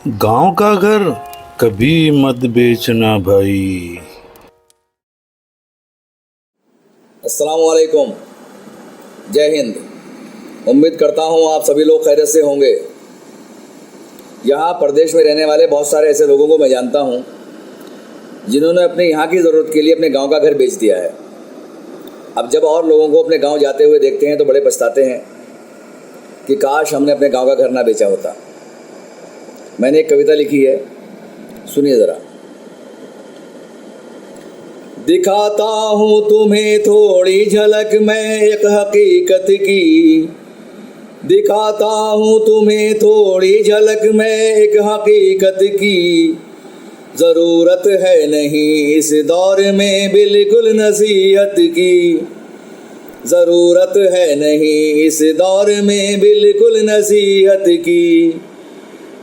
गांव का घर कभी मत बेचना भाई। अस्सलाम वालेकुम। जय हिंद। उम्मीद करता हूँ आप सभी लोग खैरियत से होंगे। यहाँ प्रदेश में रहने वाले बहुत सारे ऐसे लोगों को मैं जानता हूँ जिन्होंने अपने यहाँ की ज़रूरत के लिए अपने गांव का घर बेच दिया है। अब जब और लोगों को अपने गांव जाते हुए देखते हैं तो बड़े पछताते हैं कि काश हमने अपने गांव का घर ना बेचा होता। मैंने एक कविता लिखी है, सुनिए ज़रा। दिखाता हूँ तुम्हें थोड़ी झलक मैं एक हकीकत की, दिखाता हूँ तुम्हें थोड़ी झलक मैं एक हकीकत की। ज़रूरत है नहीं इस दौर में बिल्कुल नसीहत की, ज़रूरत है नहीं इस दौर में बिल्कुल नसीहत की।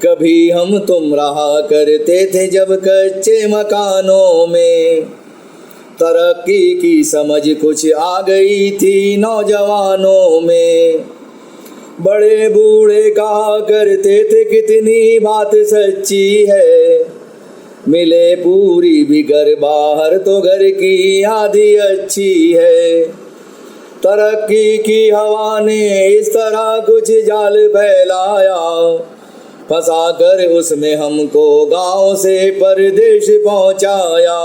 कभी हम तुम रहा करते थे जब कच्चे मकानों में, तरक्की की समझ कुछ आ गई थी नौजवानों में। बड़े बूढ़े कहा करते थे कितनी बात सच्ची है, मिले पूरी भी घर बाहर तो घर की आधी अच्छी है। तरक्की की हवा ने इस तरह कुछ जाल फैलाया, फंसा कर उसमें हमको गांव से परदेश पहुंचाया।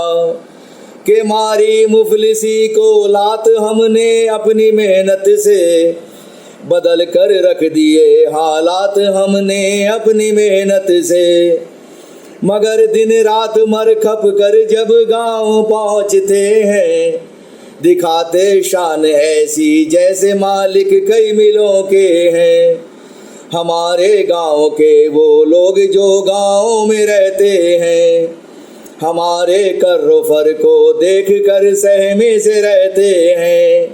के मारी मुफलिसी को लात हमने अपनी मेहनत से, बदल कर रख दिए हालात हमने अपनी मेहनत से। मगर दिन रात मर खप कर जब गांव पहुंचते हैं, दिखाते शान ऐसी जैसे मालिक कई मिलों के हैं। हमारे गांव के वो लोग जो गांव में रहते हैं, हमारे कर्रोफर को देख कर सहमे से रहते हैं।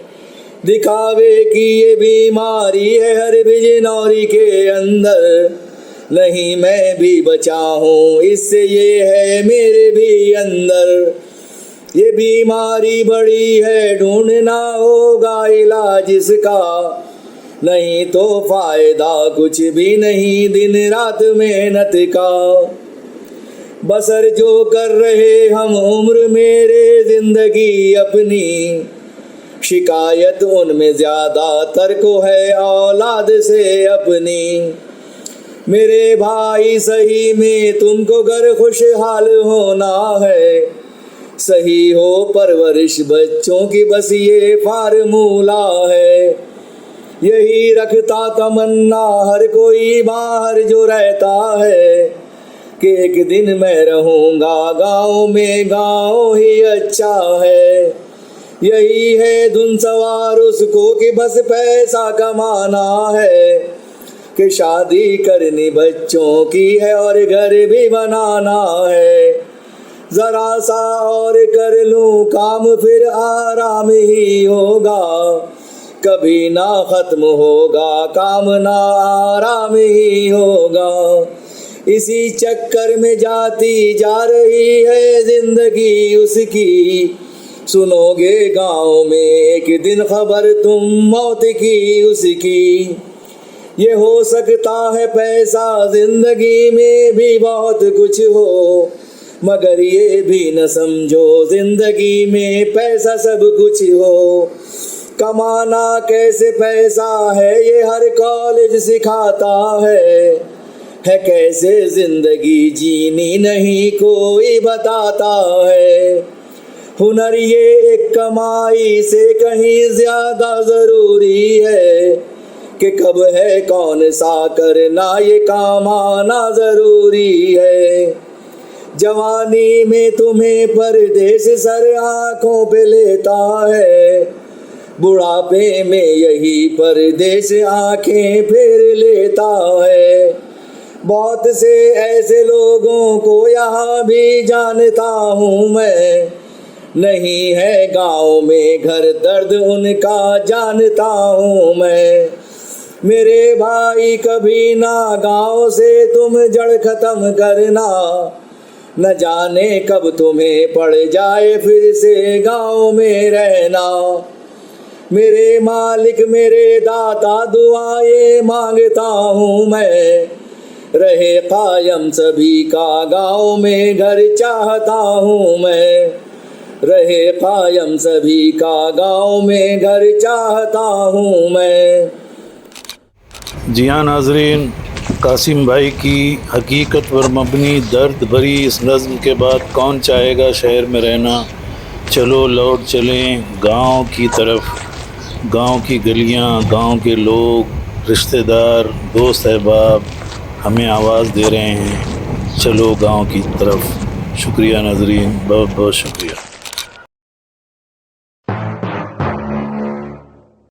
दिखावे की ये बीमारी है हर बिजनौरी के अंदर, नहीं मैं भी बचा हूँ इससे ये है मेरे भी अंदर। ये बीमारी बड़ी है ढूंढना होगा इलाज इसका, नहीं तो फायदा कुछ भी नहीं दिन रात मेहनत का। बसर जो कर रहे हम उम्र मेरे जिंदगी अपनी, शिकायत उनमें ज़्यादातर को है औलाद से अपनी। मेरे भाई सही में तुमको घर खुशहाल होना है, सही हो परवरिश बच्चों की बस ये फार्मूला है। यही रखता तमन्ना हर कोई बाहर जो रहता है, कि एक दिन मैं रहूँगा गाँव में, गाँव ही अच्छा है। यही है धुन सवार उसको कि बस पैसा कमाना है, कि शादी करनी बच्चों की है और घर भी बनाना है। ज़रा सा और कर लूँ काम फिर आराम ही होगा, कभी ना ख़त्म होगा काम ना आराम ही होगा। इसी चक्कर में जाती जा रही है ज़िंदगी उसकी, सुनोगे गाँव में एक दिन खबर तुम मौत की उसकी। ये हो सकता है पैसा ज़िंदगी में भी बहुत कुछ हो, मगर ये भी न समझो ज़िंदगी में पैसा सब कुछ हो। कमाना कैसे पैसा है ये हर कॉलेज सिखाता है कैसे ज़िंदगी जीनी नहीं कोई बताता है। हुनर ये एक कमाई से कहीं ज़्यादा ज़रूरी है, कि कब है कौन सा करना ये काम आना ज़रूरी है। जवानी में तुम्हें परदेस सर आँखों पे लेता है, बुढ़ापे में यही परदेस आँखें फेर लेता है। बहुत से ऐसे लोगों को यहाँ भी जानता हूँ मैं, नहीं है गाँव में घर दर्द उनका जानता हूँ मैं। मेरे भाई कभी ना गाँव से तुम जड़ खत्म करना, न जाने कब तुम्हें पड़ जाए फिर से गाँव में रहना। मेरे मालिक मेरे दाता दुआएं मांगता हूँ मैं, रहे कायम सभी का गाँव में घर चाहता हूँ मैं, रहे कायम सभी का गाँव में घर चाहता हूँ मैं। जी हाँ नाजरीन, कासिम भाई की हकीकत पर मबनी दर्द भरी इस नज़्म के बाद कौन चाहेगा शहर में रहना। चलो लौट चलें गांव की तरफ। गांव की गलियां, गांव के लोग, रिश्तेदार, दोस्त अहबाब हमें आवाज़ दे रहे हैं, चलो गांव की तरफ। शुक्रिया नाजरीन, बहुत बहुत शुक्रिया।